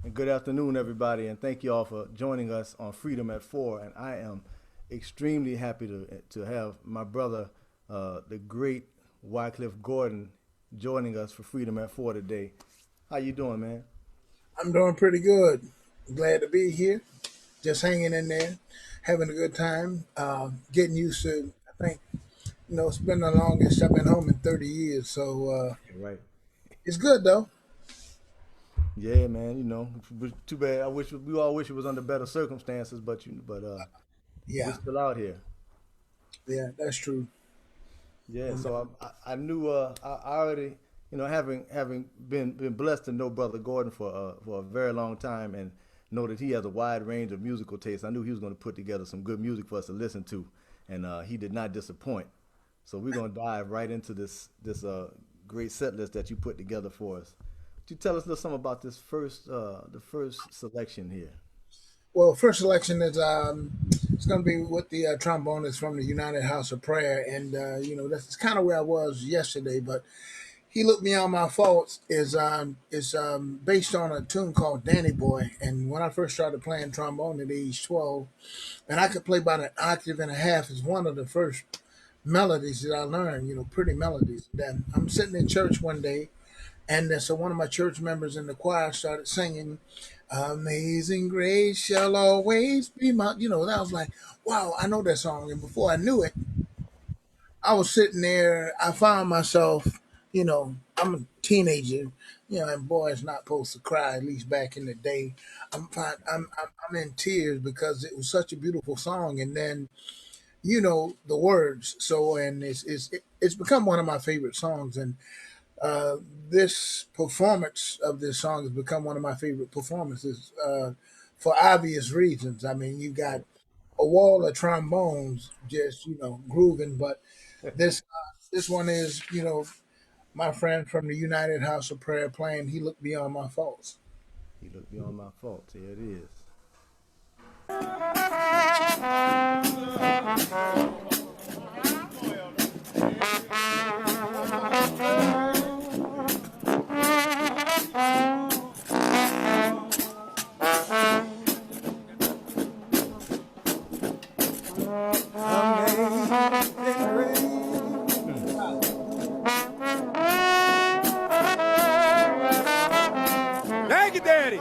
And good afternoon, everybody, and thank you all for joining us on Freedom at Four. And I am extremely happy to have my brother, the great Wycliffe Gordon, joining us for Freedom at Four today. How you doing, man? I'm doing pretty good. Glad to be here. Just hanging in there, having a good time. Getting used to. I think it's been the longest I've been home in 30 years, so Right. it's good though. Yeah, man. Too bad. We all wish it was under better circumstances, we're Yeah, still out here. yeah, that's true. Yeah. And So I knew I already having been blessed to know Brother Gordon for a very long time and know that he has a wide range of musical tastes. I knew he was going to put together some good music for us to listen to, and he did not disappoint. So we're going to dive right into this great set list that you put together for us. Could you tell us a little something about this the first selection here? well, first selection is it's going to be with the trombonist from the United House of Prayer, and that's kind of where I was yesterday, but He Looked Beyond My Faults is based on a tune called Danny Boy. And when I first started playing trombone at age 12, and I could play about an octave and a half, is one of the first melodies that I learned, pretty melodies. Then I'm sitting in church one day, and so one of my church members in the choir started singing, Amazing Grace shall always be my, and I was like, wow, I know that song. And before I knew it, I was sitting there. I found myself, I'm a teenager, and boys not supposed to cry. At least back in the day, I'm fine. I'm in tears because it was such a beautiful song, and then the words. So, and it's become one of my favorite songs, and uh, this performance of this song has become one of my favorite performances for obvious reasons. I mean, you got a wall of trombones just grooving, but this one is my friend from the United House of Prayer playing He Looked Beyond My Faults. He looked beyond my faults. Here it is. Amazing grace. Thank you, Daddy.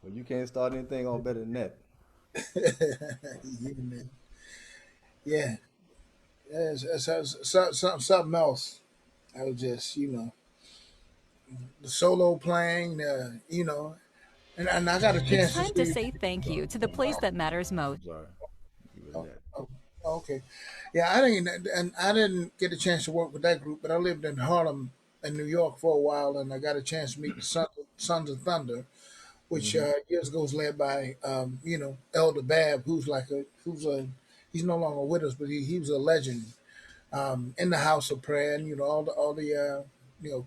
Well, you can't start anything off better than that. Yeah, man. Yeah, something else. I was just, the solo playing, and I got a It's chance to time to see. say thank you to the place that matters most. I'm sorry. You with Oh, that. oh, okay, yeah, I didn't get a chance to work with that group, but I lived in Harlem in New York for a while, and I got a chance to meet the Sons of Thunder, which Hmm. years ago was led by Elder Bab, he's no longer with us, but he was a legend in the House of Prayer, and all the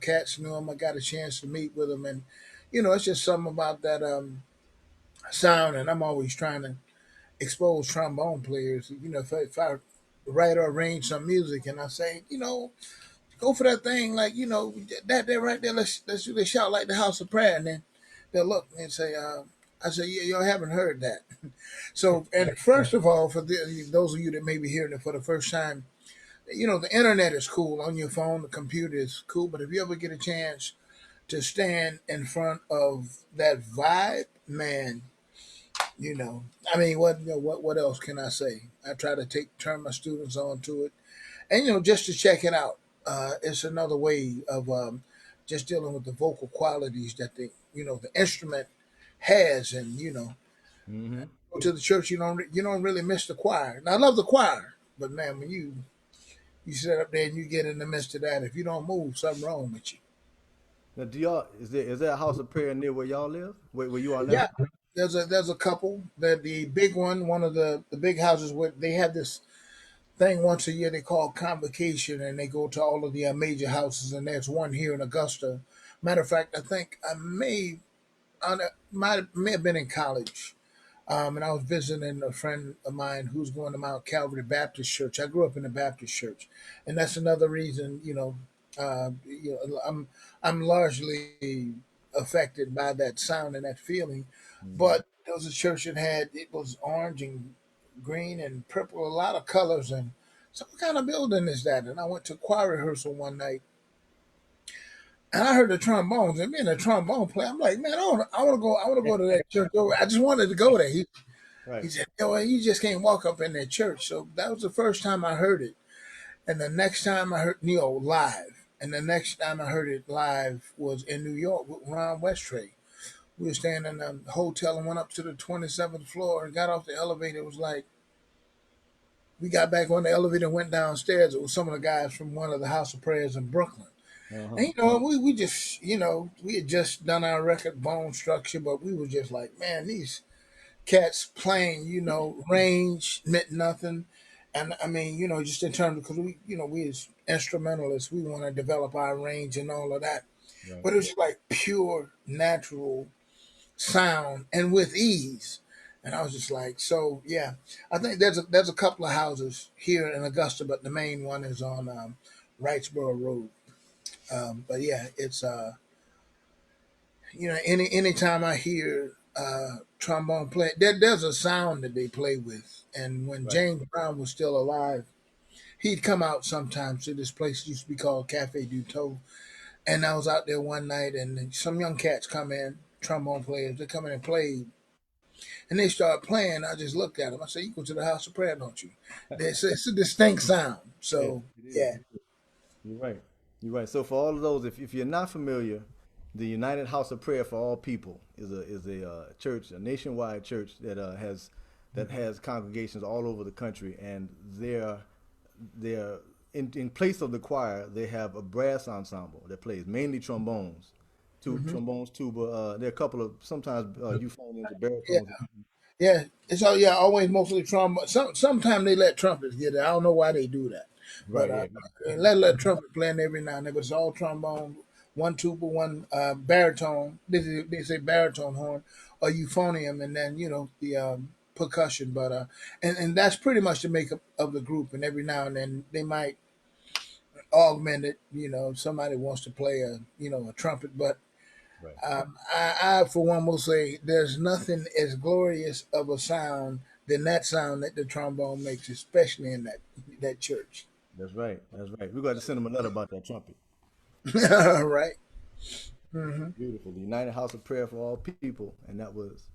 cats knew him. I got a chance to meet with him, and it's just something about that sound, and I'm always trying to expose trombone players. If I write or arrange some music, and I say, go for that thing, like that there right there. Let's do this shout like the House of Prayer, and then they'll look and say, I say, yeah, y'all haven't heard that. So, and first of all, for those of you that may be hearing it for the first time, the internet is cool on your phone, the computer is cool, but if you ever get a chance to stand in front of that vibe, man, you know, I mean, what else can I say? I try to turn my students on to it, and just to check it out. It's another way of just dealing with the vocal qualities that the instrument has, and Hmm. go to the church, you don't really miss the choir. Now I love the choir, but man, when you sit up there and you get in the midst of that, if you don't move, something wrong with you. Now, do y'all is there a house of prayer near where y'all live? Where you are Yeah, now? there's a couple. The big one of the big houses where they have this thing once a year they call convocation, and they go to all of the major houses, and there's one here in Augusta. Matter of fact, I think may have been in college. And I was visiting a friend of mine who's going to Mount Calvary Baptist Church. I grew up in a Baptist church, and that's another reason. I'm largely affected by that sound and that feeling. Hmm. But there was a church that it was orange and green and purple, a lot of colors, and so what kind of building is that? And I went to choir rehearsal one night, and I heard the trombones, and being a trombone player, I'm like, man, I want to go to that church. I just wanted to go there. He Right. said, "Yo, you just can't walk up in that church." So that was the first time I heard it. And the next time I heard live. And the next time I heard it live was in New York with Ron Westray. We were staying in a hotel and went up to the 27th floor and got off the elevator. It was like, we got back on the elevator and went downstairs. It was some of the guys from one of the House of Prayers in Brooklyn. Uh-huh. And we just, we had just done our record Bone Structure, but we were just like, man, these cats playing, range meant nothing. And I mean, just in terms, because we as instrumentalists, we want to develop our range and all of that. Right. But it was like pure natural sound and with ease. And I was just like, so yeah, I think there's a couple of houses here in Augusta, but the main one is on Wrightsboro Road. But yeah, it's anytime I hear trombone play, there's a sound that they play with. And when Right. James Brown was still alive, he'd come out sometimes to this place used to be called Cafe du Toe. And I was out there one night, and some young cats come in, trombone players. They come in and play, and they start playing. I just looked at them. I said, "You go to the House of Prayer, don't you?" It's a distinct sound. Yeah, So it is. yeah, You're right. You're right. So for all of those, if you're not familiar, the United House of Prayer for All People is a church, a nationwide church that has congregations all over the country, and they're in place of the choir, they have a brass ensemble that plays mainly trombones, hmm trombones, tuba. There are a couple of sometimes euphoniums or yeah. baritones. Yeah, it's all yeah, always mostly trombone. Sometimes they let trumpets get it. I don't know why they do that, but Right. Yeah. let trumpet playing every now and then. But it's all trombone, one tuba, one baritone. They say baritone horn or euphonium, and then the percussion. But and that's pretty much the makeup of the group. And every now and then they might augment it. If somebody wants to play a trumpet, but Right. I, for one, will say there's nothing as glorious of a sound than that sound that the trombone makes, especially in that church. That's right. That's right. We're going to send them a letter about that trumpet. All right. Hmm. Beautiful. The United House of Prayer for All People, and that was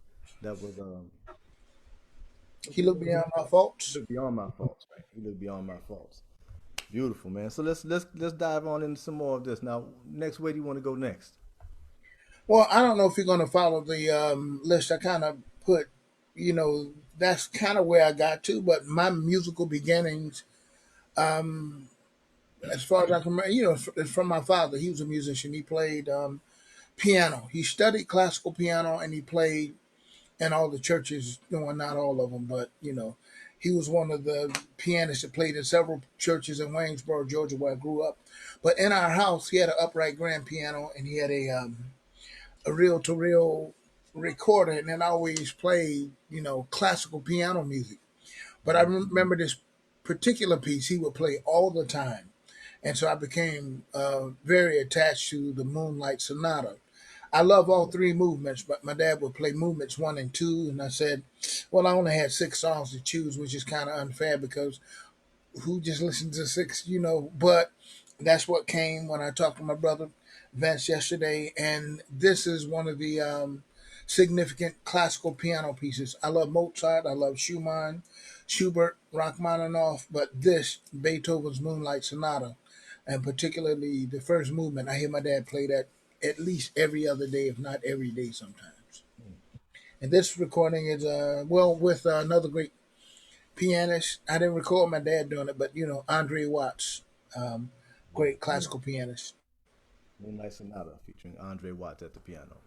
He looked beyond my faults. looked beyond my faults, right? He looked beyond my faults. Beautiful, man. So let's dive on into some more of this. Now, next, where do you want to go next? Well, I don't know if you're going to follow the list. I kind of put, that's kind of where I got to. But my musical beginnings, as far as I can remember, it's from my father. He was a musician. He played piano. He studied classical piano and he played in all the churches. Well, not all of them, but he was one of the pianists that played in several churches in Waynesboro, Georgia, where I grew up. But in our house, he had an upright grand piano and he had a reel to reel recorder, and then I always played, classical piano music. But I remember this particular piece he would play all the time. And so I became very attached to the Moonlight Sonata. I love all three movements, but my dad would play movements 1 and 2. And I said, well, I only had 6 songs to choose, which is kind of unfair because who just listens to six. But that's what came when I talked to my brother Vince yesterday. And this is one of the significant classical piano pieces. I love Mozart, I love Schumann, Schubert, Rachmaninoff, but this, Beethoven's Moonlight Sonata, and particularly the first movement, I hear my dad play that at least every other day, if not every day sometimes. And this recording is, with another great pianist. I didn't record my dad doing it, but Andre Watts, great classical pianist. Moonlight Sonata featuring Andre Watts at the piano.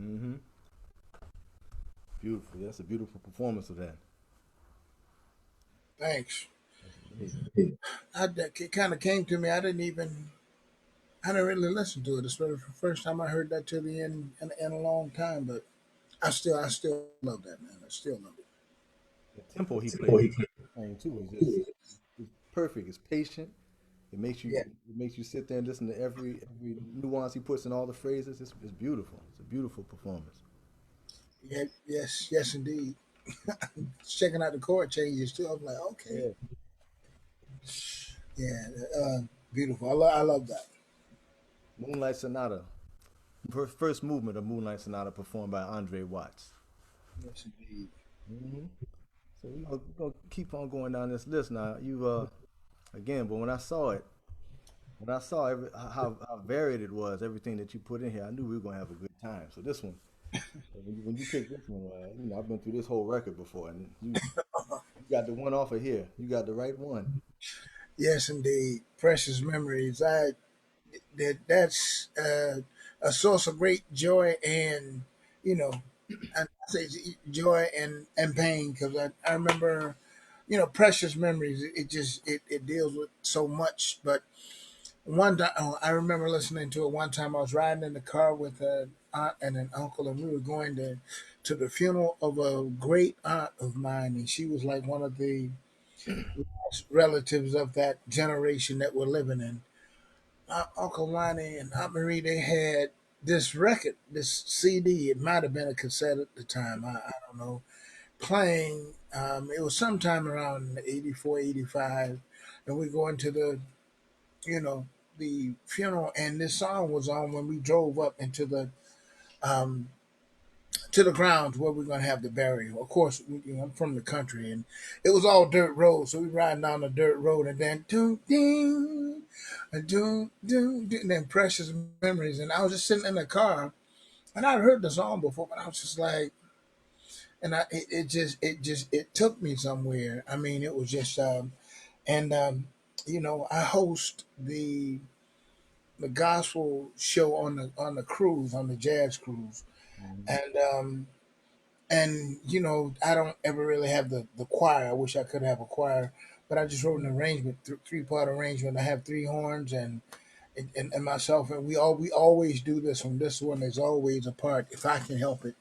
Mm-hmm. Beautiful. That's a beautiful performance of that. Thanks. Amazing. It kind of came to me. I didn't really listen to it. It's the first time I heard that to the end in a long time. But I still love that, man. I still love it. The tempo he plays playing too is just it's perfect. It's patient. Yeah. It makes you sit there and listen to every nuance he puts in all the phrases. It's beautiful. It's a beautiful performance. Yeah. Yes. Yes, indeed. Checking out the chord changes too. I'm like, okay. Yeah. Yeah. Beautiful. I love that. Moonlight Sonata. First movement of Moonlight Sonata performed by Andre Watts. Yes, indeed. Hmm. So we're gonna keep on going down this list now. You again, but when I saw how varied it was, everything that you put in here, I knew we were gonna have a good time. So this one, when you pick this one, I've been through this whole record before, and you got the one off of here. You got the right one. Yes, indeed. Precious memories. That's a source of great joy and you know, I say joy and pain because I remember, precious memories. It just it deals with so much. But one time I remember listening to it one time. I was riding in the car with an aunt and an uncle, and we were going to the funeral of a great aunt of mine, and she was like one of the relatives of that generation that we're living in. Uncle Lonnie and Aunt Marie, they had this record, this CD. It might have been a cassette at the time. I don't know. Playing. It was sometime around 84, 85, and we go into you know, the funeral, and this song was on when we drove up into um, the grounds where we're going to have the burial. Of course, I'm from the country, and it was all dirt road, so we riding down the dirt road, and then doo ding, doo doo, and then precious memories. And I was just sitting in the car, and I'd heard the song before, but I was just like, and it took me somewhere. I mean, it was just, and I host the gospel show on the cruise, on the jazz cruise, Mhm. and I don't ever really have the choir. I wish I could have a choir, but I just wrote an arrangement, three-part arrangement. I have three horns and myself, and we always do this one. This one is always a part, if I can help it,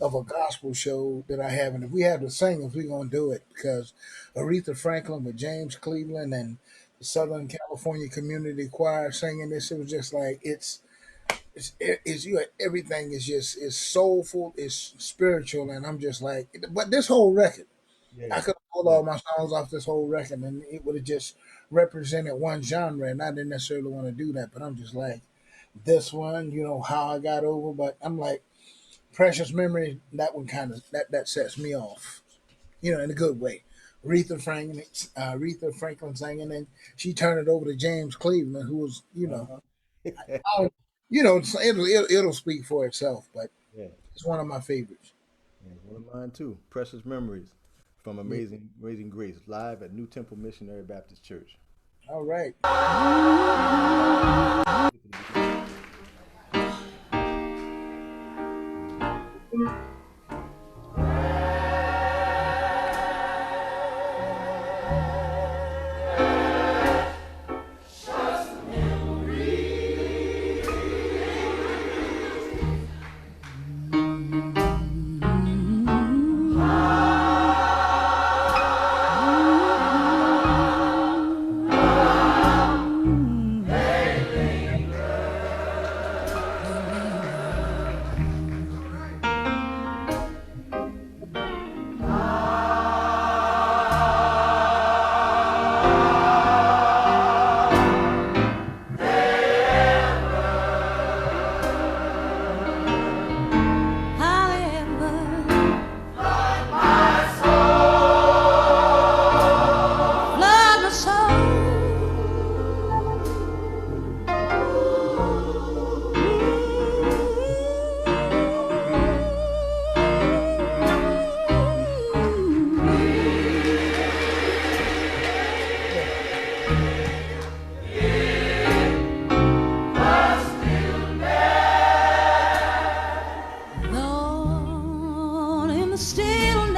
of a gospel show that I have. And if we have the singers, we're gonna do it because Aretha Franklin with James Cleveland and the Southern California Community Choir singing this, it was just like everything is soulful, it's spiritual, and I'm just like, but this whole record, I Yeah. could have pulled Yeah. all my songs off this whole record, and it would have just represented one genre, and I didn't necessarily want to do that, but I'm just like this one, how I got over, but I'm like Precious Memory, that one kind of that sets me off, in a good way. Aretha Franklin singing, and she turned it over to James Cleveland, who was, Uh-huh. I, it'll speak for itself, but Yeah. it's one of my favorites. Yeah, one of mine too. Precious Memories from Yeah. Amazing Grace, live at New Temple Missionary Baptist Church. All right. the stillness.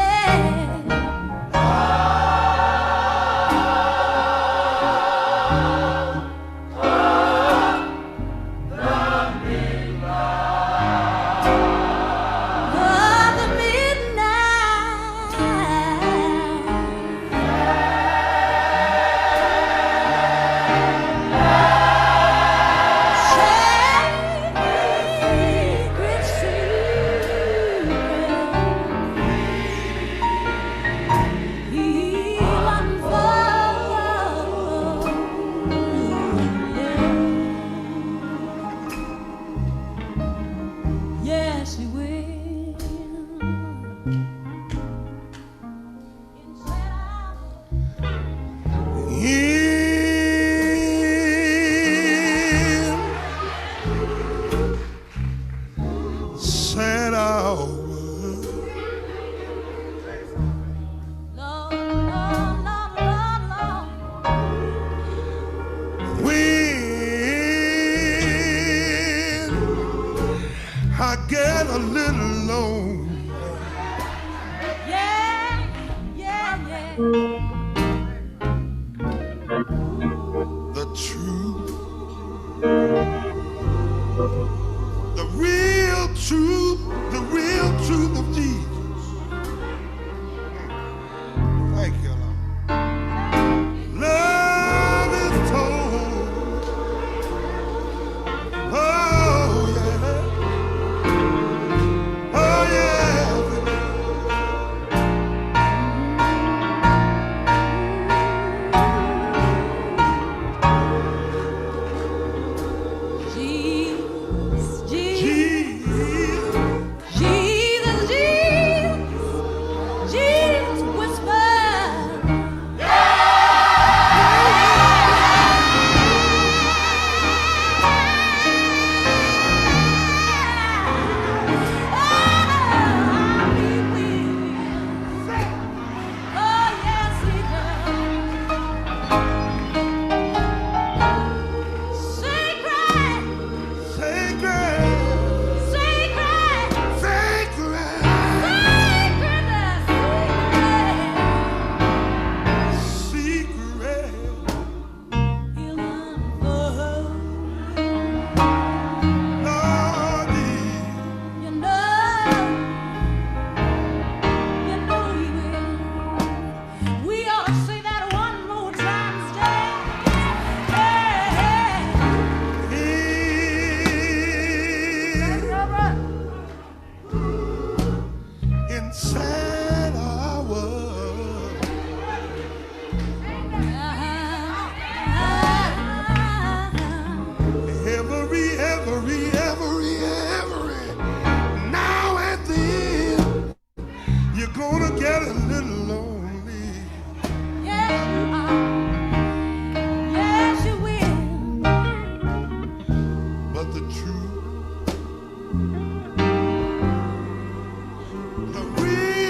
The real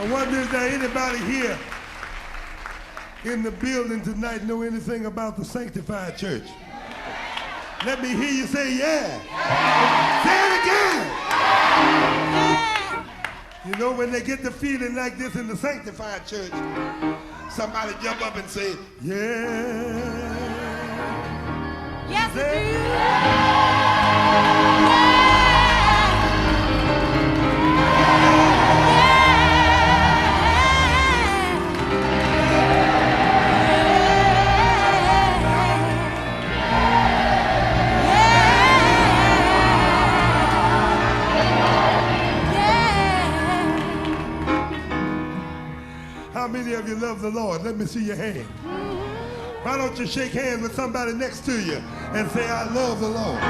I wonder if there anybody here in the building tonight know anything about the Sanctified Church? Let me hear you say yeah. Say it again. You know, when they get the feeling like this in the Sanctified Church, somebody jump up and say, yeah. Yes, Say, how many of you love the Lord? Let me see your hand. Why don't you shake hands with somebody next to you and say, I love the Lord.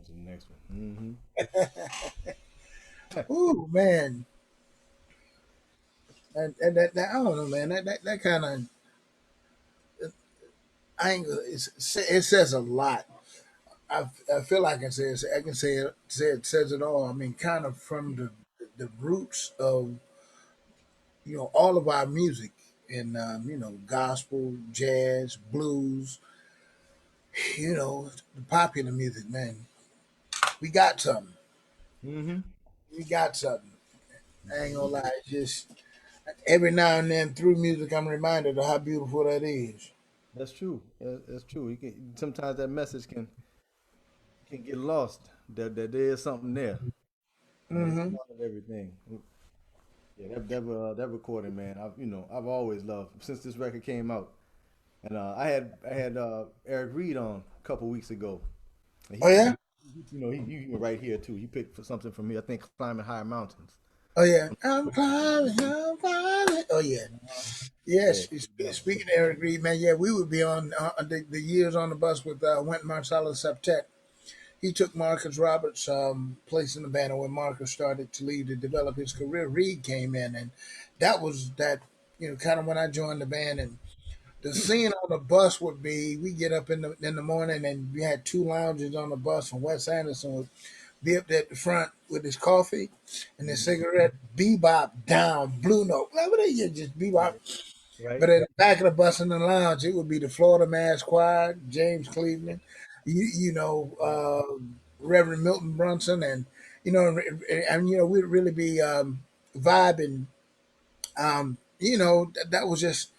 The next one. Ooh, man. And that I don't know, man. That kind of I ain't. It says a lot. I feel like I can say it. It says it all. I mean, kind of from the roots of all of our music and gospel, jazz, blues. The popular music, man. We got something. Mm-hmm. We got something. I ain't gonna lie. It's just every now and then through music, I'm reminded of how beautiful that is. That's true. That's true. Sometimes that message can get lost. That there is something there. It's Hmm. part of everything. Yeah, that recording, man. I've always loved since this record came out. And I had Eric Reed on a couple weeks ago. And Oh yeah. he was right here too. He picked for something from me. I think climbing higher mountains. Oh yeah. I'm climbing. I'm climbing. Oh yeah. Yeah, Yes. Speaking of Eric Reed, man. Yeah, we would be on the years on the bus with Wynton Marsalis Septet. He took Marcus Roberts' place in the band, and when Marcus started to leave to develop his career, Reed came in, and that was that. Kind of when I joined the band, and the scene on the bus would be we get up in the morning, and we had two lounges on the bus, and Wes Anderson would be up there at the front with his coffee and his cigarette, bebop down, blue note. Whatever they just bebop. right. But at the back of the bus in the lounge, it would be the Florida Mass Choir, James Cleveland, Reverend Milton Brunson, and we'd really be vibing. That was just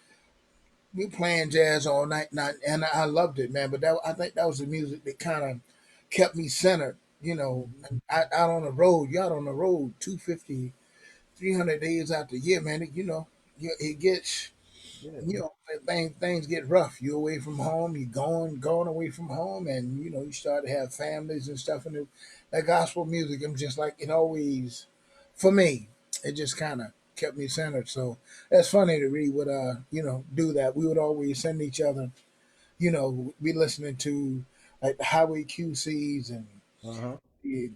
we playing jazz all night, and I loved it, man. But I think that was the music that kind of kept me centered. Out on the road, you out on the road 250, 300 days out the year, man. It gets Yeah, things get rough. You're away from home. You're going away from home, and you start to have families and stuff. And that gospel music, I'm just like it always, for me, it just kind of kept me centered. So that's funny to read. Would do that. We would always send each other. Be listening to like the Highway QCs and uh-huh. the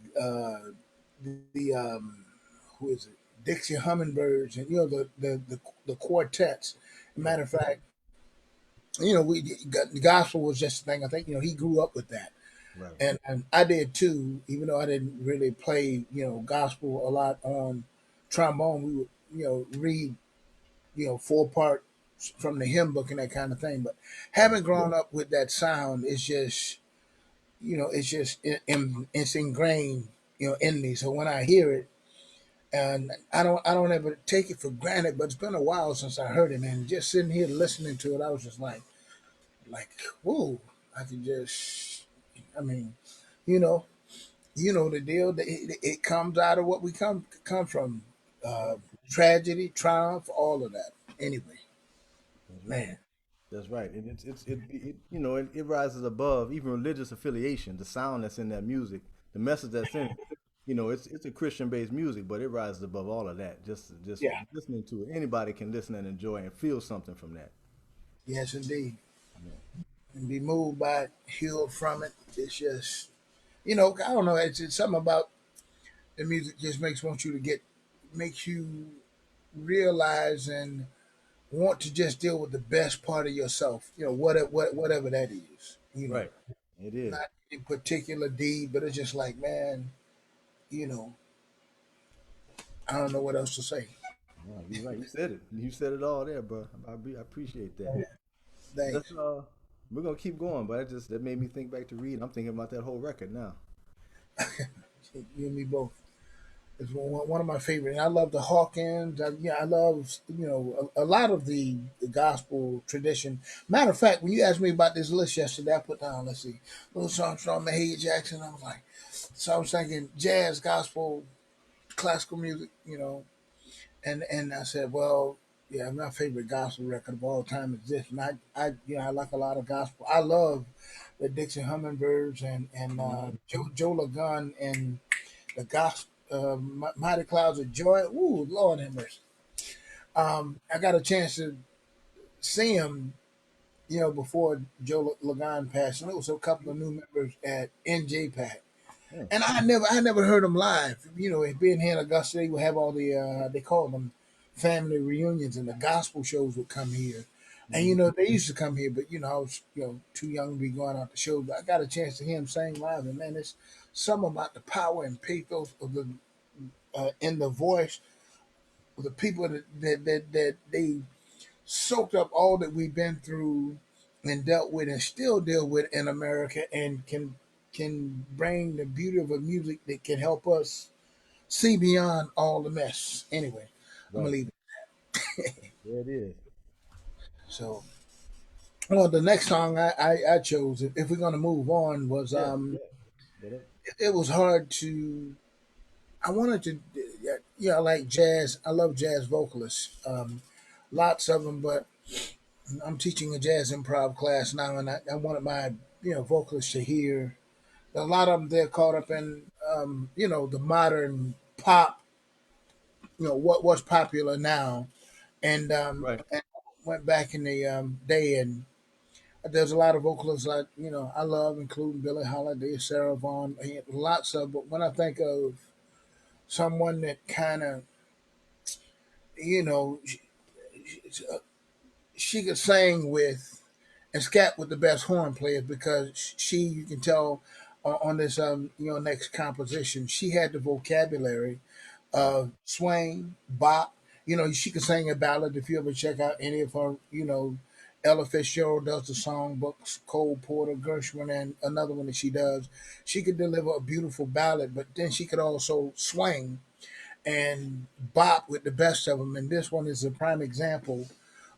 who is it? Dixie Hummingbirds and the quartets. Matter of fact, the gospel was just a thing. I think he grew up with that, Right. and I did too. Even though I didn't really play gospel a lot on trombone, we would read 4 part from the hymn book and that kind of thing. But having grown up with that sound, it's ingrained in me. So when I hear it, and I don't ever take it for granted, but it's been a while since I heard it, and just sitting here listening to it, I was just like, whoa, I could just, I mean, you know, the deal. It comes out of what we come from, uh, tragedy, triumph, all of that. Anyway, That's right. man, That's right. And it rises above even religious affiliation. The sound that's in that music, the message that's in it. It's a Christian based music, but it rises above all of that. Just yeah, listening to it, anybody can listen and enjoy and feel something from that. yes, indeed, and be moved by it, healed from it. It's just, I don't know. It's something about the music just makes you realize and want to just deal with the best part of yourself, whatever that is, Right. It is. not in particular deed, but it's just like, man, you know, I don't know what else to say. No, you're right. You said it. You said it all there, bro. I appreciate that. Thanks. Let's we're gonna keep going, but that made me think back to reading. I'm thinking about that whole record now. You and me both. It's one of my favorite. And I love the Hawkins. I love a lot of the gospel tradition. Matter of fact, when you asked me about this list yesterday, I put down, let's see, Louis Armstrong, Mahalia Jackson. I was like, so I was thinking jazz, gospel, classical music, and I said, well, yeah, my favorite gospel record of all time is this. And I like a lot of gospel. I love the Dixie Hummingbirds and Joe LaGun and the gospel. Mighty Clouds of Joy. Ooh, Lord have mercy. I got a chance to see him, before Joe Lagan passed, and there was a couple of new members at NJPAC. Yeah. And I never heard them live. Being here in Augusta, they would have all the they call them family reunions, and the gospel shows would come here. And they used to come here, but I was too young to be going out to shows. But I got a chance to hear him sing live, and man, it's something about the power and pathos of the in the voice of the people that they soaked up all that we've been through and dealt with and still deal with in America, and can bring the beauty of a music that can help us see beyond all the mess. Anyway, I'm gonna Right. leave it. There it is. So, well, the next song I chose, if we're gonna move on, was Yeah. Yeah. Get it? it was hard to. I wanted to, I like jazz. I love jazz vocalists, lots of them. But I'm teaching a jazz improv class now, and I wanted my vocalists to hear. A lot of them they're caught up in the modern pop, what's popular now, Right. and went back in the day, and there's a lot of vocalists I love, including Billie Holiday, Sarah Vaughan, lots of. But when I think of someone that kind of, you know, she, she could sing with and scat with the best horn players, because you can tell on this next composition, she had the vocabulary of swing, bop. She could sing a ballad. If you ever check out any of her, Ella Fitzgerald does the songbooks, Cole Porter, Gershwin, and another one that she does. She could deliver a beautiful ballad, but then she could also swing and bop with the best of them. And this one is a prime example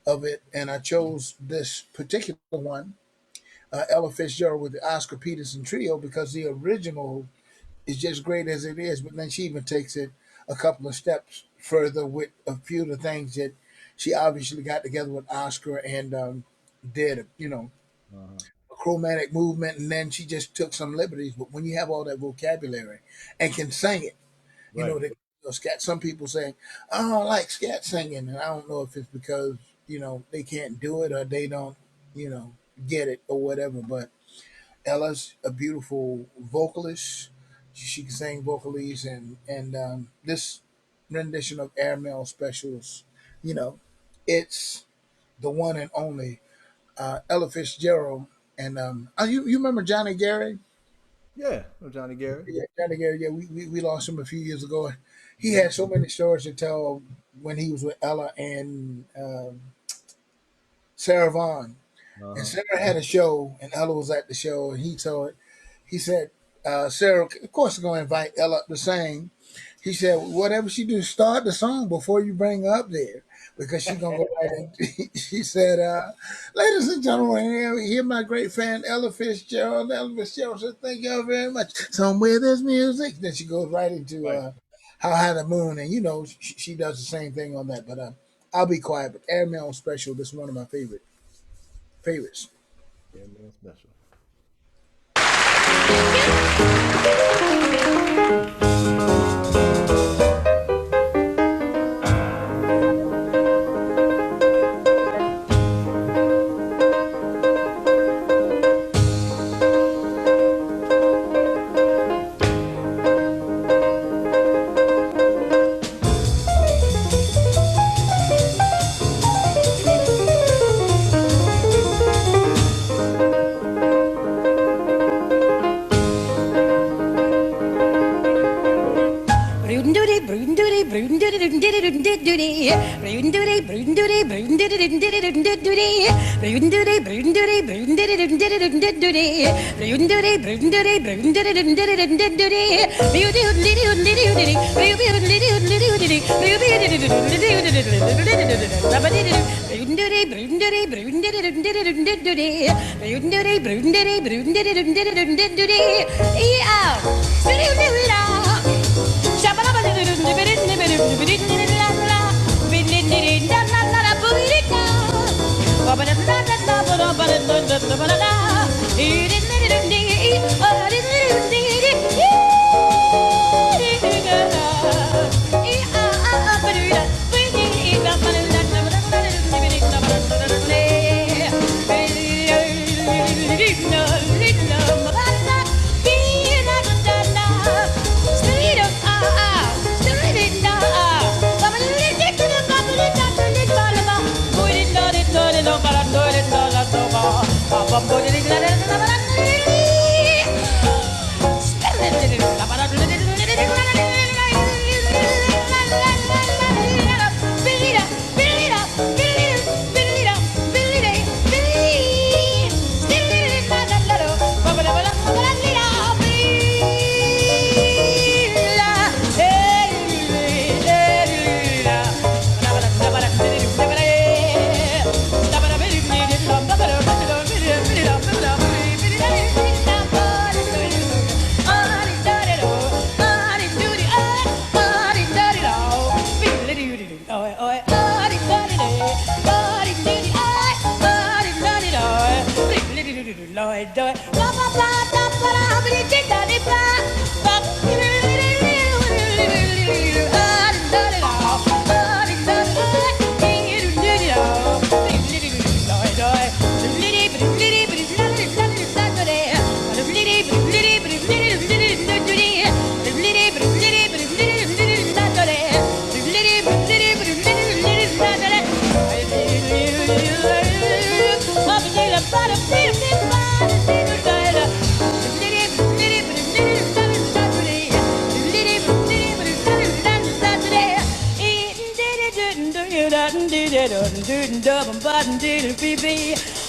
of it. And I chose this particular one, Ella Fitzgerald with the Oscar Peterson Trio, because the original is just great as it is, but then she even takes it a couple of steps further with a few of the things that she obviously got together with Oscar and did, Uh-huh. a chromatic movement, and then she just took some liberties. But when you have all that vocabulary and can sing it, Right. scat. Some people say, "I don't like scat singing," and I don't know if it's because they can't do it or they don't, you know, get it or whatever. But Ella's a beautiful vocalist. She can sing vocalies, and this rendition of Airmail Specials, you know, it's the one and only Ella Fitzgerald. And you remember Johnny Gary? Yeah. Oh, Johnny Garrett. Yeah, Johnny Gary. Yeah, we lost him a few years ago. He had so many stories to tell when he was with Ella and Sarah Vaughan. Uh-huh. And Sarah had a show, and Ella was at the show, and he told it. He said, Sarah, of course, is going to invite Ella up to sing. He said, whatever she do, start the song before you bring her up there, because she's going to go right in. She said, ladies and gentlemen, hear my great fan, Ella Fitzgerald. Ella Fitzgerald said, thank you all very much. Somewhere there's music. Then she goes right into How High the Moon, and, she does the same thing on that. But I'll be quiet. But Airmail Special, this is one of my favorites. Yeah, man, special.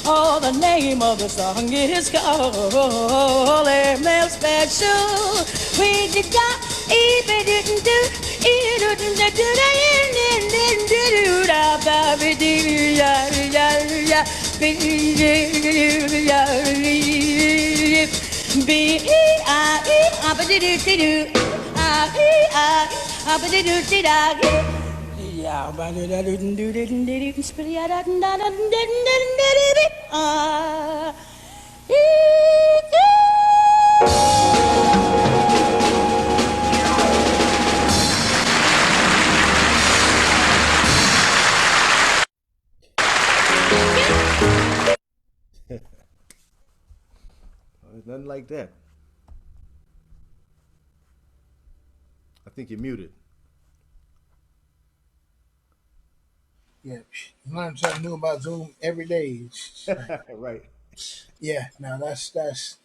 Oh, the name of the song is called Mail Special. We did not even There's nothing like that. I think you're muted. Yeah, you learn something new about Zoom every day. Right. Yeah, no, that's.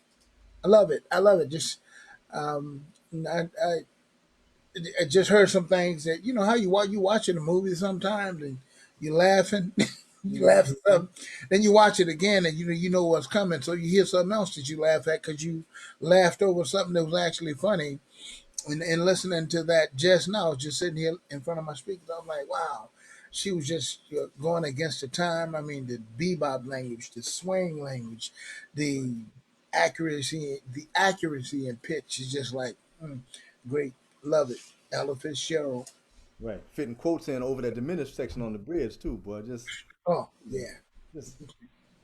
I love it. I love it. Just, um, I just heard some things that how you watching a movie sometimes and you laughing, you laugh at something, then you watch it again and you know what's coming, so you hear something else that you laugh at because you laughed over something that was actually funny. And listening to that just now, just sitting here in front of my speakers, I'm like, wow, she was just going against the time. I mean, the bebop language, the swing language, the accuracy and pitch is just like great. Love it. Ella Fitzgerald. Right. Fitting quotes in over that diminished section on the bridge too, boy. Oh yeah, Just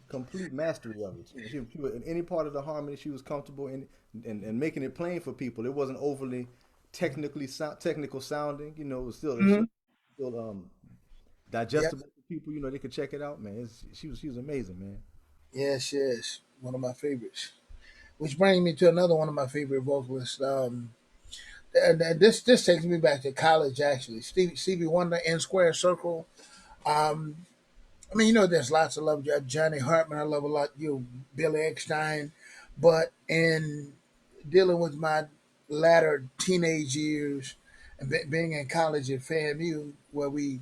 complete mastery of it. She was, in any part of the harmony, she was comfortable in, and making it plain for people. It wasn't overly technical sounding. It was still yep, digestible for people. They could check it out, man. She was amazing, man. yes, yes. One of my favorites. Which brings me to another one of my favorite vocalists. This takes me back to college actually. Stevie Wonder in Square Circle. Um, I mean, there's lots of love. Johnny Hartman, I love a lot. Billy Eckstein, but in dealing with my latter teenage years And being in college at FAMU, where we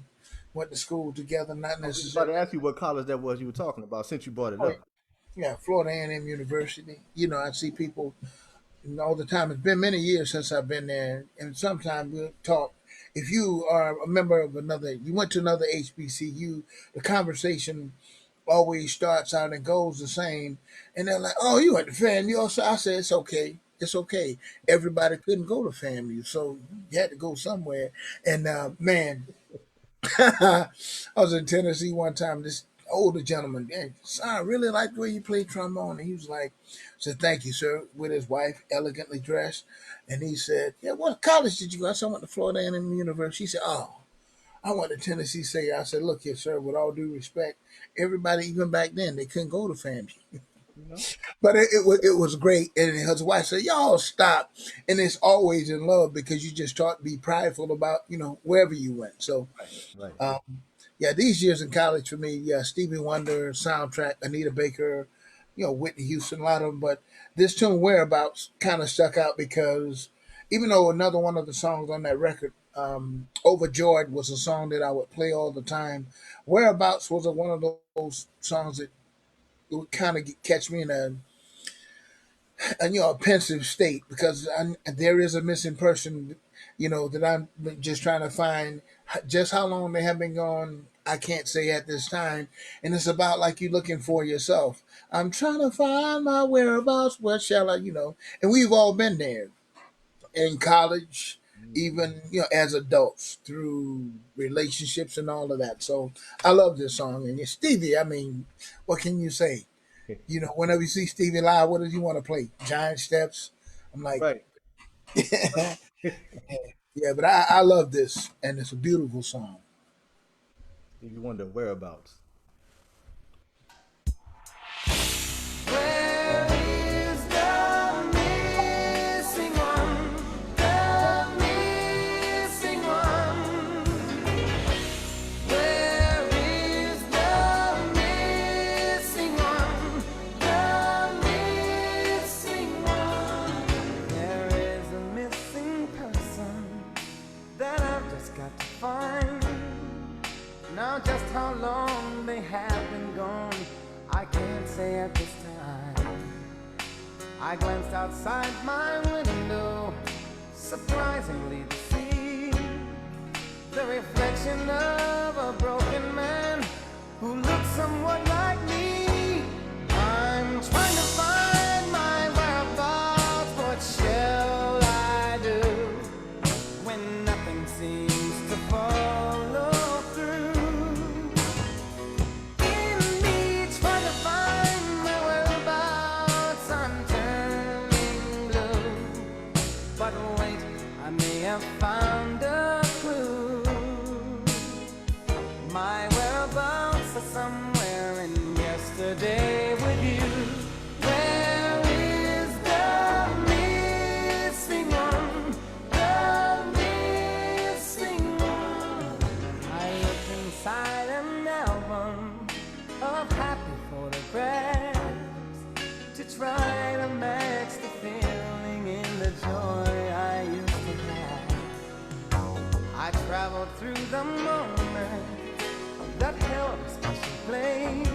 went to school together, not I was just about necessarily. to ask you what college that was you were talking about since you brought it Oh, up. yeah, Florida A&M University. I see people all the time. It's been many years since I've been there, and sometimes we'll talk. If you are a member of you went to another HBCU, the conversation always starts out and goes the same. And they're like, "Oh, you went to FAMU?" Also, I said, "It's okay. It's okay. Everybody couldn't go to FAMU, so you had to go somewhere." And man, I was in Tennessee one time. This older gentleman, hey, son, I really like the way you play trombone. And he was like, said, "Thank you, sir," with his wife, elegantly dressed. And he said, "Yeah, what college did you go?" I said, "I went to Florida A&M University." He said, "Oh, I went to Tennessee State." I said, "Look here, sir, with all due respect, everybody, even back then, they couldn't go to FAMU." You know? But it was great. And his wife said, "Y'all stop." And it's always in love because you just taught to be prideful about, wherever you went. So, Right, right. um, yeah, these years in college for me, yeah, Stevie Wonder, soundtrack, Anita Baker, Whitney Houston, a lot of them. But this tune, Whereabouts, kind of stuck out because even though another one of the songs on that record, Overjoyed, was a song that I would play all the time, Whereabouts was one of those songs that would kind of catch me in a pensive state because there is a missing person, that I'm just trying to find. Just how long they have been gone, I can't say at this time. And it's about like you looking for yourself. I'm trying to find my whereabouts. Where shall I, And we've all been there in college, even as adults through relationships and all of that. So I love this song. And Stevie, I mean, what can you say? Whenever you see Stevie live, what does he want to play? Giant Steps. I'm like, Right. yeah, but I love this, and it's a beautiful song. Stevie Wonder, Whereabouts. Where is the missing one? The missing one. Where is the missing one? The missing one. There is a missing person that I've just got to find. Now just how long they have been gone, I can't say at this time. I glanced outside my window, surprisingly to see the reflection of a broken man who looks somewhat like me. I'm trying to find my whereabouts. What shall I do when nothing seems to follow through? In me trying to find my whereabouts, I'm turning blue. But wait, I may have found a clue. My whereabouts are somewhere in yesterday with you. Where is the missing one? The missing one. I looked inside an album of happy photographs to try to match the feeling in the joy I used to have. I traveled through the moment that held a special place.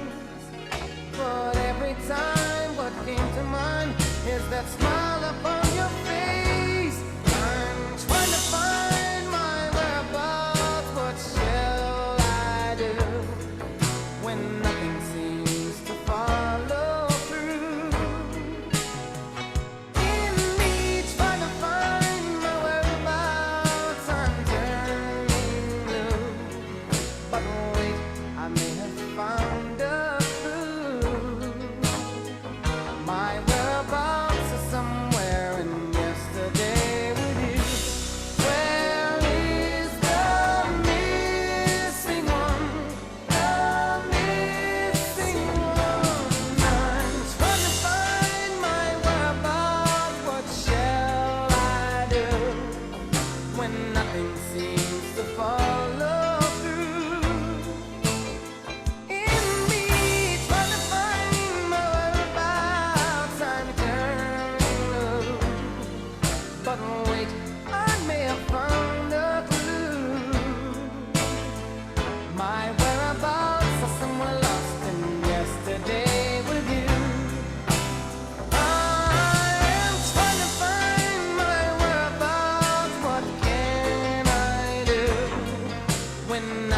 But every time what came to mind is that smile upon your face. I'm trying to find my whereabouts. What shall I do when nothing seems to follow through? In me trying to find my whereabouts, I'm turning blue. But wait, I may have found a clue. My whereabouts are somewhere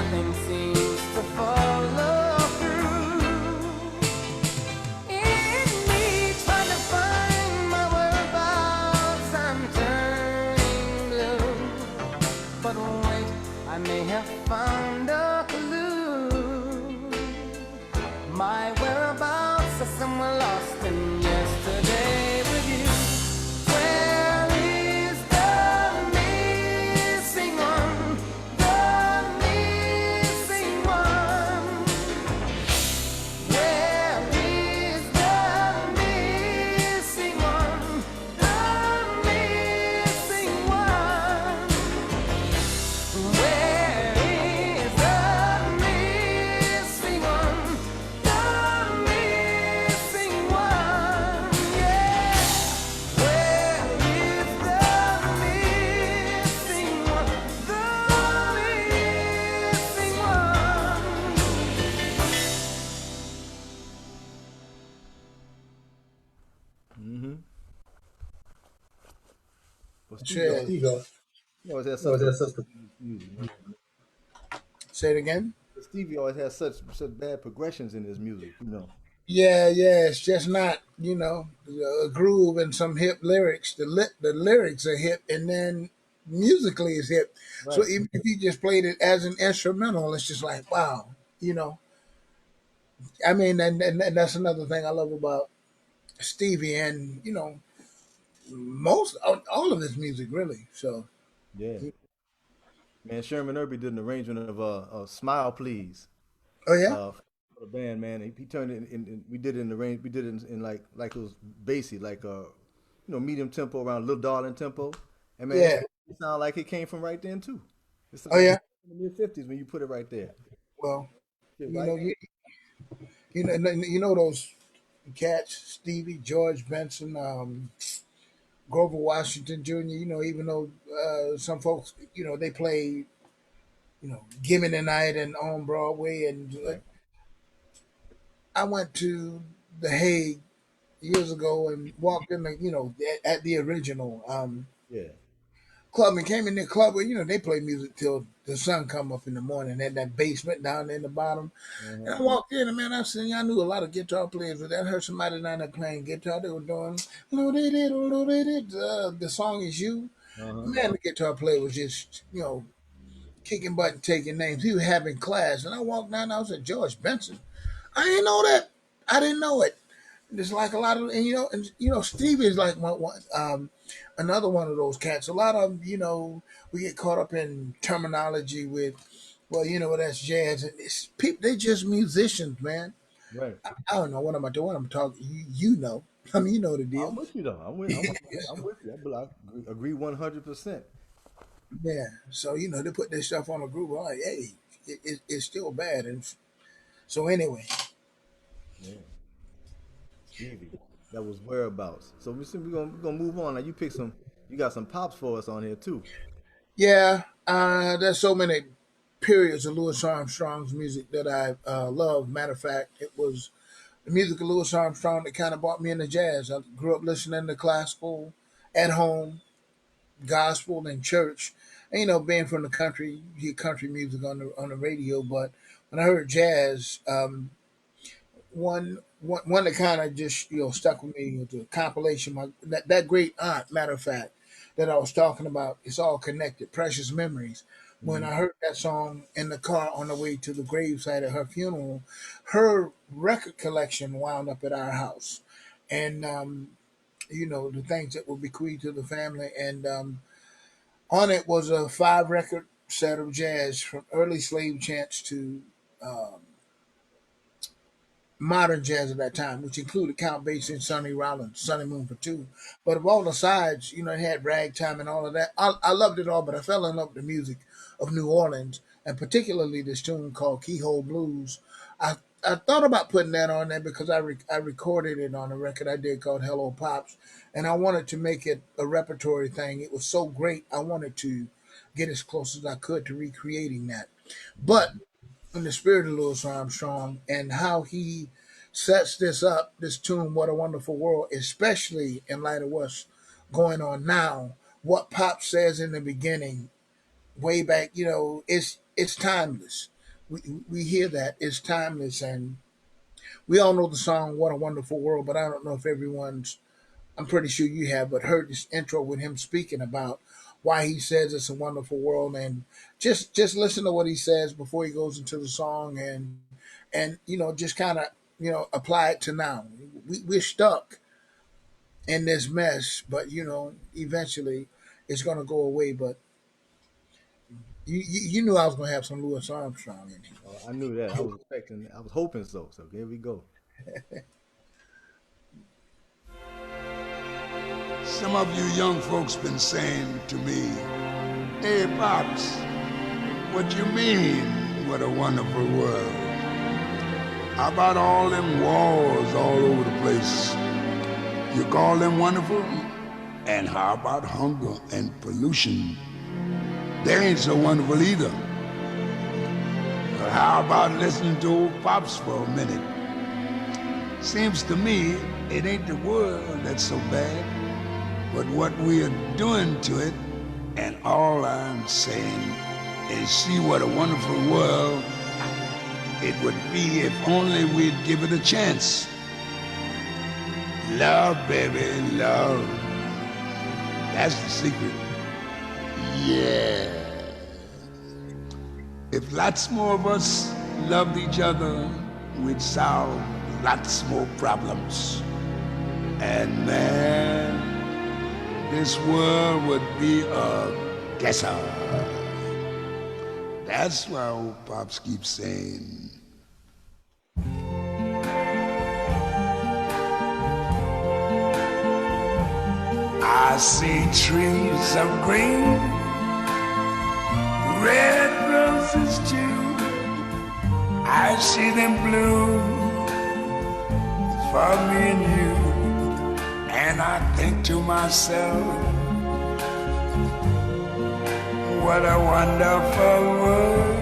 nothing seems to follow through. In me trying to find my whereabouts, I'm turning blue. But wait, I may have found a clue. My whereabouts are somewhere lost in yesterday with you. Where is the missing one? The missing one. Where is the missing one? The missing one. Where is the missing one? The missing one. Yeah. Where is the missing one? The missing Well, Sure. Stevie always has such music, man. Say it again. Stevie always has such bad progressions in his music, Yeah, it's just not, a groove and some hip lyrics. The lyrics are hip, and then musically is hip. So Right. even if you just played it as an instrumental, it's just like wow, you know. I mean, and that's another thing I love about Stevie, and most all of his music really. So Yeah. Man, Sherman Irby did an arrangement of "Smile Please" oh yeah, for the band. Man, he turned it we did it in the range. We did it in like it was bassy, like medium tempo around Little Darling tempo. And man, yeah, it sounded like it came from right then too. It oh sounded yeah. like in the mid '50s when you put it right there. Well, Fit you right. know, you know those cats, Stevie, George Benson, Grover Washington Jr. Even though some folks, they play, "Gimme the Night" and on Broadway, and Right. I went to The Hague years ago and walked in the, at the original Yeah. club and came in the club where they play music till the sun come up in the morning at that basement down there in the bottom. Uh-huh. And I walked in and man, I knew a lot of guitar players, but I heard somebody down there playing guitar. They were doing the song is you. Uh-huh. Man, the guitar player was just kicking butt and taking names. He was having class, and I walked down. I was at George Benson. I didn't know that. I didn't know it. There's like a lot of, and Stevie is like another one of those cats. A lot of we get caught up in terminology with, well, that's jazz, and it's people. They just musicians, man. Right. I don't know what am I doing. I'm talking. You know. I mean, you know the deal. I'm with you though. I'm with you. I agree 100%. Yeah. So they put their stuff on a group. I'm like, hey, it's still bad. And so anyway, Yeah. Stevie. That was Whereabouts. So we're gonna move on. Now you got some pops for us on here too. yeah. There's so many periods of Louis Armstrong's music that I love. Matter of fact, it was the music of Louis Armstrong that kind of brought me into jazz. I grew up listening to classical at home, gospel, and church. And, being from the country, you hear country music on the radio. But when I heard jazz, one that kind of just stuck with me was the compilation. That great aunt, matter of fact, that I was talking about. It's all connected. Precious Memories. When I heard that song in the car on the way to the gravesite at her funeral, her record collection wound up at our house, and the things that were bequeathed to the family, and on it was a 5 record set of jazz from early slave chants to modern jazz at that time, which included Count Basie and Sonny Rollins, Sonny Moon for two. But of all the sides, it had ragtime and all of that. I loved it all, but I fell in love with the music of New Orleans, and particularly this tune called Keyhole Blues. I thought about putting that on there because I recorded it on a record I did called Hello Pops, and I wanted to make it a repertory thing. It was so great, I wanted to get as close as I could to recreating that. But in the spirit of Louis Armstrong and how he sets this up, this tune, What a Wonderful World, especially in light of what's going on now, what Pop says in the beginning, way back, it's timeless. We hear that it's timeless, and we all know the song "What a Wonderful World," but I don't know if everyone's. I'm pretty sure you have, but heard this intro with him speaking about why he says it's a wonderful world, and just listen to what he says before he goes into the song, and just kind of apply it to now. We're stuck in this mess, but eventually it's gonna go away. But you knew I was gonna have some Louis Armstrong in here. Oh, I knew that. I was expecting. I was hoping so. So here we go. Some of you young folks been saying to me, "Hey, Pops, what you mean, what a wonderful world? How about all them wars all over the place? You call them wonderful? And how about hunger and pollution? They ain't so wonderful either. But how about listening to old Pops for a minute? Seems to me it ain't the world that's so bad, but what we are doing to it. And all I'm saying is see what a wonderful world it would be if only we'd give it a chance. Love, baby, love. That's the secret. Yeah. If lots more of us loved each other, we'd solve lots more problems. And man, this world would be a guesser. That's why old Pops keeps saying, I see trees of green, red roses too. I see them bloom for me and you. And I think to myself, what a wonderful world.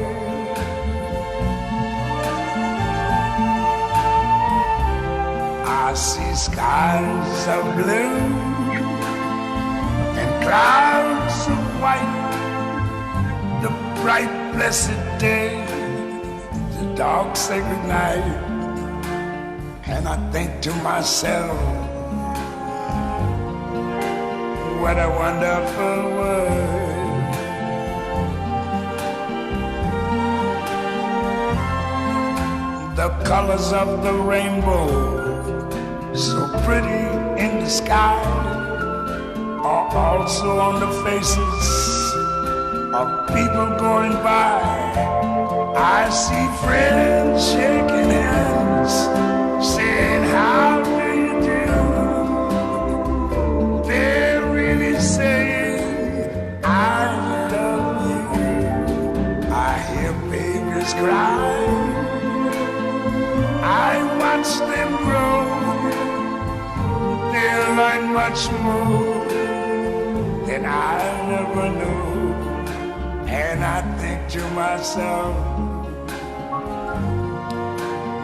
I see skies of blue and clouds of white, the bright blessed day, the dark sacred night. And I think to myself, what a wonderful world. The colors of the rainbow, so pretty in the sky, are also on the faces of people going by. I see friends shaking hands, saying, how do you do? They're really saying, I love you. I hear babies cry, I watch them grow. They'll learn much more than I never knew. And I think to myself,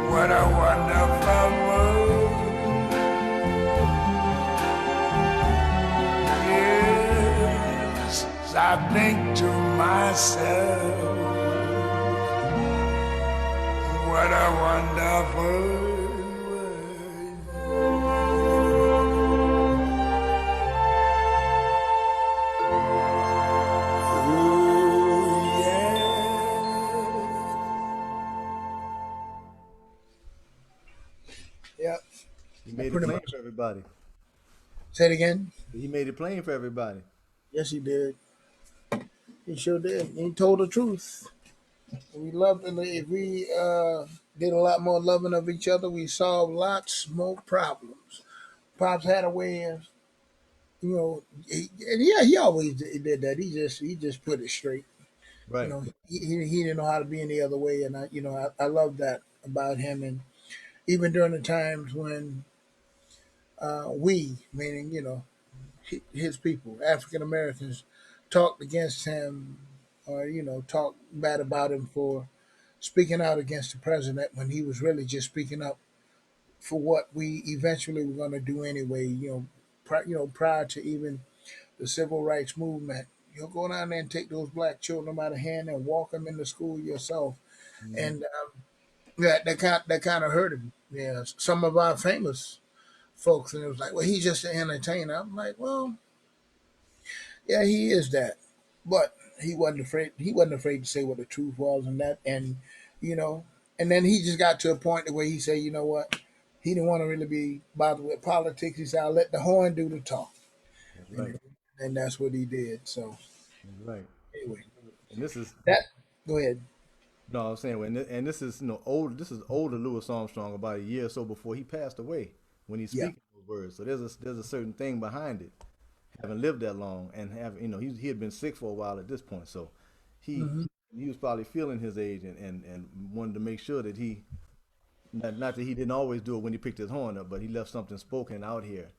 what a wonderful world. Yes, I think to myself, what a wonderful world. Yeah. He made it Pretty plain much. for everybody. Say it again. He made it plain for everybody. Yes, he did. He sure did. He told the truth. We loved, and if we did a lot more loving of each other, we solved lots more problems. Pops had a way of, and yeah, he always did that. He just put it straight. Right. He didn't know how to be any other way, and I love that about him. And even during the times when we, meaning his people, African Americans, talked against him, or talked bad about him for speaking out against the president when he was really just speaking up for what we eventually were going to do anyway. Prior to even the civil rights movement, You'll go down there and take those black children by the hand and walk them into school yourself. Mhm. And that kind of hurt him. Yeah, some of our famous folks, and it was like, well, he's just an entertainer. I'm like, well, yeah, he is that, but he wasn't afraid. He wasn't afraid to say what the truth was, and that, and you know, and then he just got to a point where he said, you know what, he didn't want to really be bothered with politics. He said, I'll let the horn do the talk, That's and, right. and that's what he did. So That's right. anyway, And this is that go ahead. no, I'm saying and this is old. This is older Louis Armstrong, about a year or so before he passed away. When he's Yeah. speaking those words, so there's a certain thing behind it. Having lived that long and having he had been sick for a while at this point, so he Hmm. he was probably feeling his age and wanted to make sure that he not that he didn't always do it when he picked his horn up, but he left something spoken out here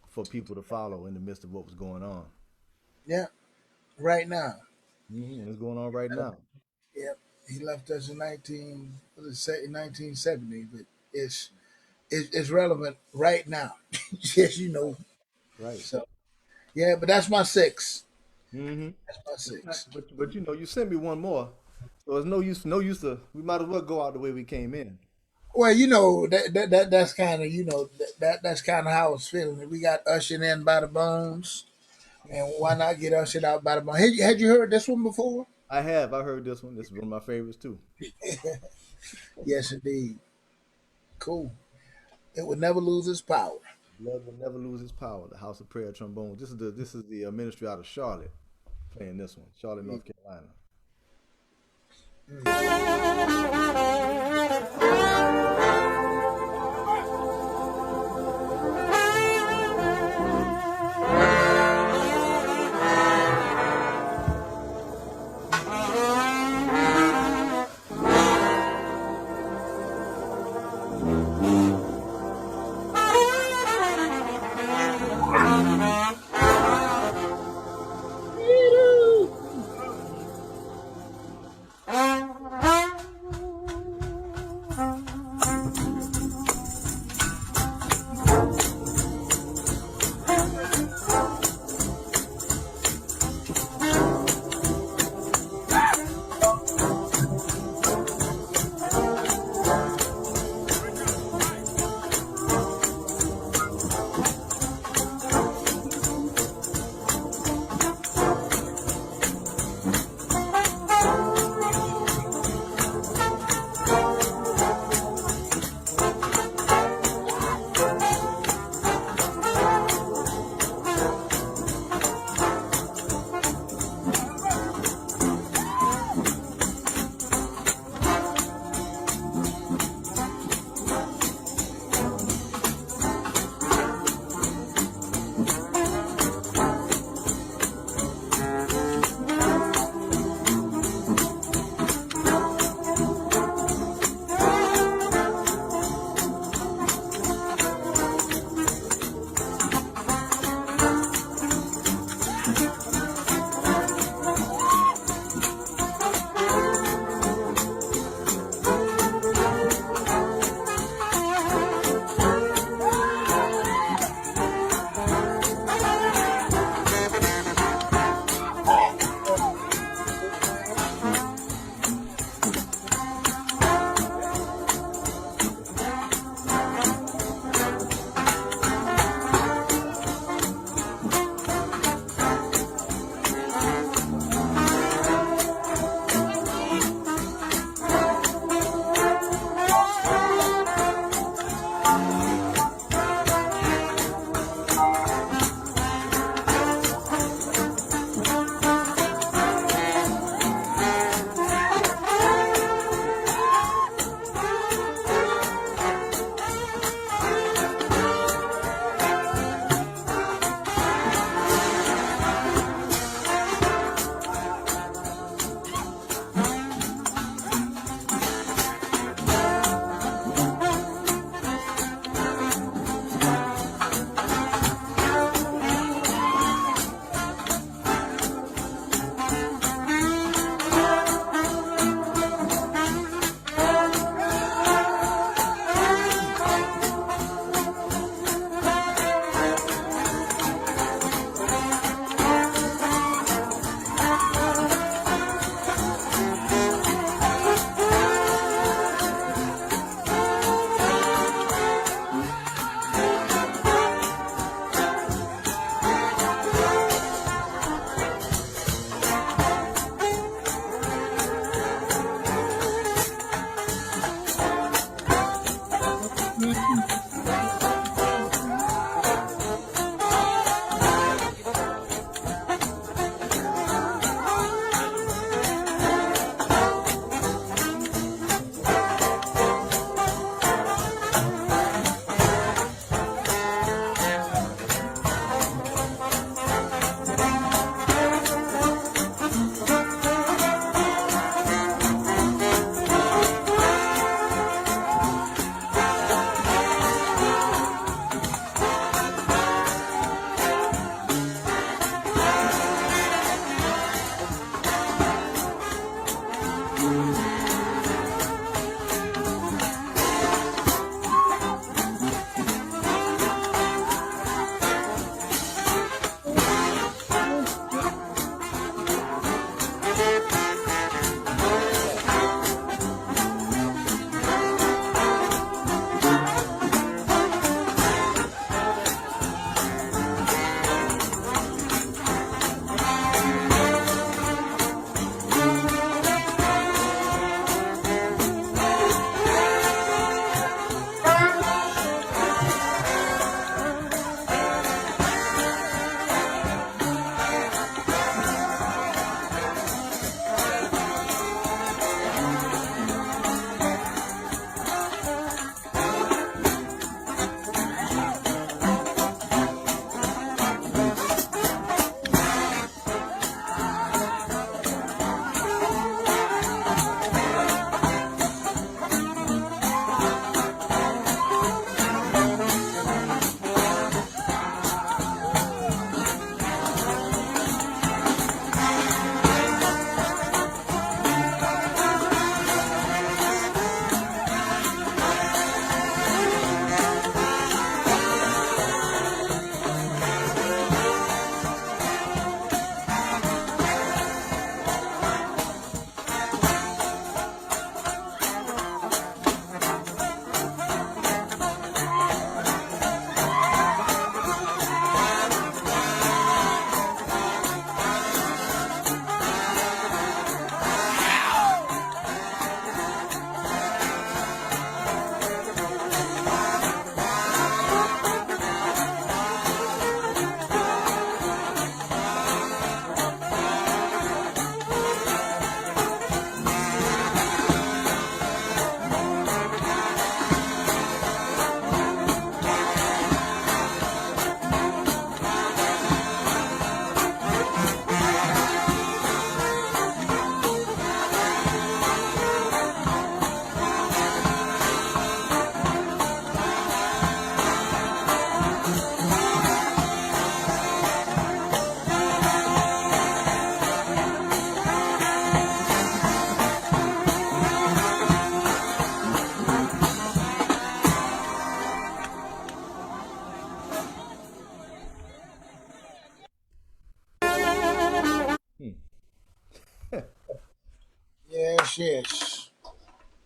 for people to follow in the midst of what was going on. Yeah, right now. And it's going on right now. Yep, he left us in 1970, but it's relevant right now. Yes, you know. Right. So yeah, but that's my six. Mm-hmm. That's my six. But you sent me one more, so it's no use to. We might as well go out the way we came in. Well, that's kind of that's kind of how I was feeling. We got ushered in by the Bones, and why not get ushered out by the Bones? Had you heard this one before? I have. I heard this one. This is one of my favorites too. Yes, indeed. Cool. It would never lose its power. Blood will never lose its power. The House of Prayer Trombones. This is the ministry out of Charlotte, playing this one, Charlotte, North Carolina.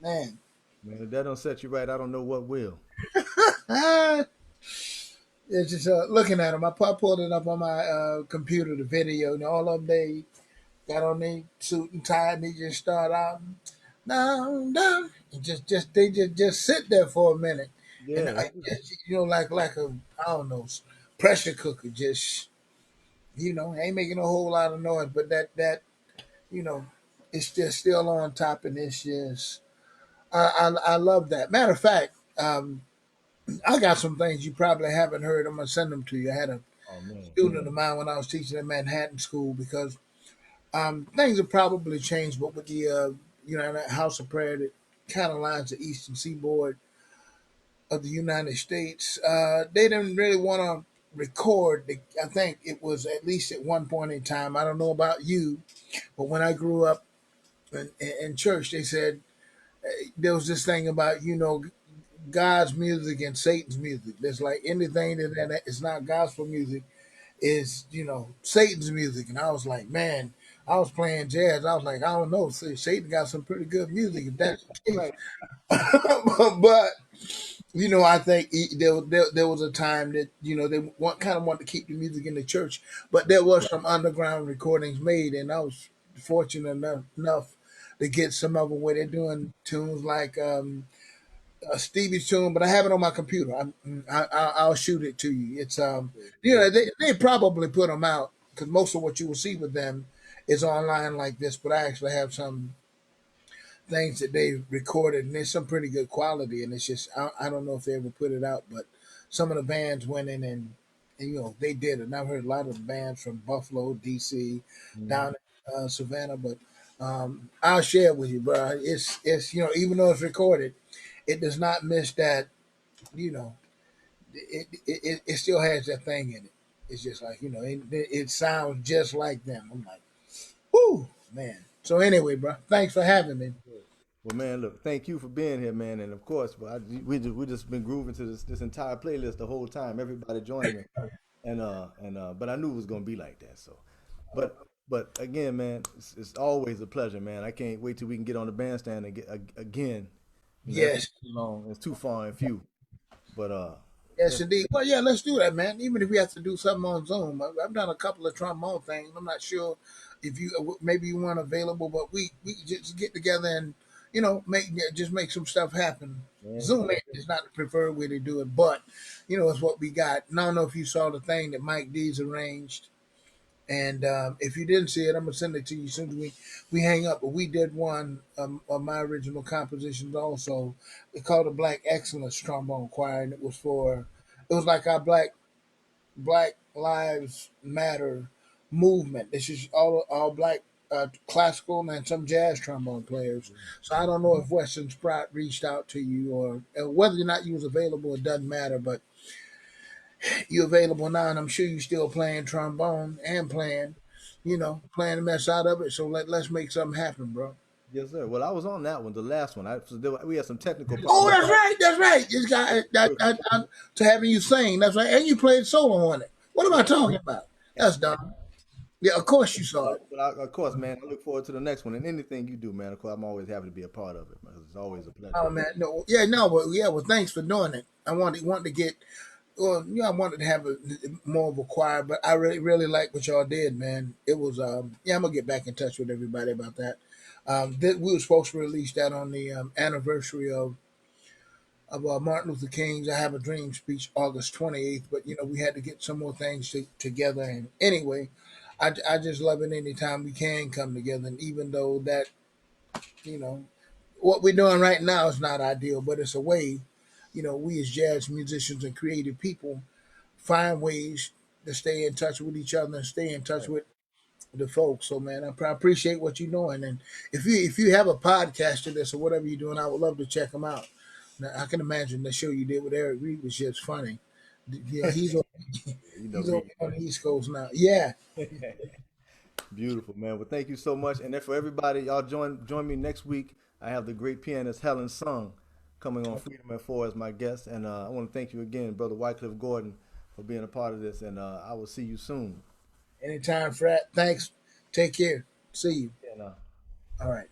Man. Man, if that don't set you right, I don't know what will. It's just looking at them. I pulled it up on my computer, the video, and all of them, they got on their suit and tie, and they just start out down, down, and just sit there for a minute, and Yeah, I just, like a, I don't know, pressure cooker, just ain't making a whole lot of noise, but that you know, it's just still on top, and it's just I love that. Matter of fact, I got some things you probably haven't heard. I'm gonna send them to you. I had a oh man. student of mine when I was teaching at Manhattan School because things have probably changed, but with the that House of Prayer that kind of lines the eastern seaboard of the United States, they didn't really want to record. I think it was at least at one point in time. I don't know about you, but when I grew up in church, they said there was this thing about God's music and Satan's music. There's like anything that is not gospel music is Satan's music, and I was like, man, I was playing jazz. I was like, I don't know, see, Satan got some pretty good music if that's the case. Right. But I think there was a time that they kind of want to keep the music in the church, but there was some underground recordings made, and I was fortunate enough to get some of them where they're doing tunes like Stevie's tune, but I have it on my computer. I'll shoot it to you. It's they probably put them out because most of what you will see with them is online like this. But I actually have some things that they recorded, and there's some pretty good quality. And it's just I don't know if they ever put it out, but some of the bands went in and they did it. And I've heard a lot of the bands from Buffalo, DC, down in Savannah, but I'll share it with you, bro. It's even though it's recorded, it does not miss that, you know, it still has that thing in it. It's just like, it sounds just like them. I'm like, whoo, man. So anyway, bro, thanks for having me. Well, man, look, thank you for being here, man, and of course, we just been grooving to this entire playlist the whole time. Everybody joining me, but I knew it was gonna be like that. So, but again, man, it's always a pleasure, man. I can't wait till we can get on the bandstand and get again. It's Yes. too long. It's too far and few. But Yes, indeed. Well, yeah, let's do that, man. Even if we have to do something on Zoom, I've done a couple of trombone things. I'm not sure if maybe you weren't available, but we just get together and make some stuff happen. man, Zoom is not the preferred way to do it, but it's what we got. And I don't know if you saw the thing that Mike D's arranged. And if you didn't see it, I'm gonna send it to you as soon as we hang up. But we did one of my original compositions also. It's called the Black Excellence Trombone Choir, and it was like our Black Lives Matter movement. This is all black classical and some jazz trombone players. So I don't know if Western Sprott reached out to you or whether or not you was available. It doesn't matter, but you available now, and I'm sure you still playing trombone and playing the mess out of it. So let's make something happen, bro. yes, sir. Well, I was on that one, the last one. We had some technical Oh, problems. that's right. That's right. This guy, to having you sing. That's right. And you played solo on it. What am I talking about? That's dumb. Yeah, of course you saw it. Of course, man, I look forward to the next one and anything you do, man. Of course, I'm always happy to be a part of it, man. It's always a pleasure. Oh man, no, yeah, no, but yeah, well, thanks for doing it. I wanted to get, well, I wanted to have more of a choir, but I really, really like what y'all did, man. It was, I'm gonna get back in touch with everybody about that. We were supposed to release that on the anniversary of Martin Luther King's "I Have a Dream" speech, August 28th. But we had to get some more things together. And anyway, I just love it anytime we can come together. And even though that, you know, what we're doing right now is not ideal, but it's a way, we as jazz musicians and creative people find ways to stay in touch with each other and stay in touch with the folks. So man, I appreciate what you're doing. And if you have a podcast of this or whatever you're doing, I would love to check them out. Now, I can imagine the show you did with Eric Reed was just funny. Yeah, he's he's over Reed. on the East Coast now. Yeah. Beautiful, man. Well, thank you so much. And then for everybody, y'all join me next week. I have the great pianist Helen Sung coming on Freedom at 4 as my guest. And I want to thank you again, Brother Wycliffe Gordon, for being a part of this. And I will see you soon. Anytime, Frat. Thanks. Take care. See you. And, All right.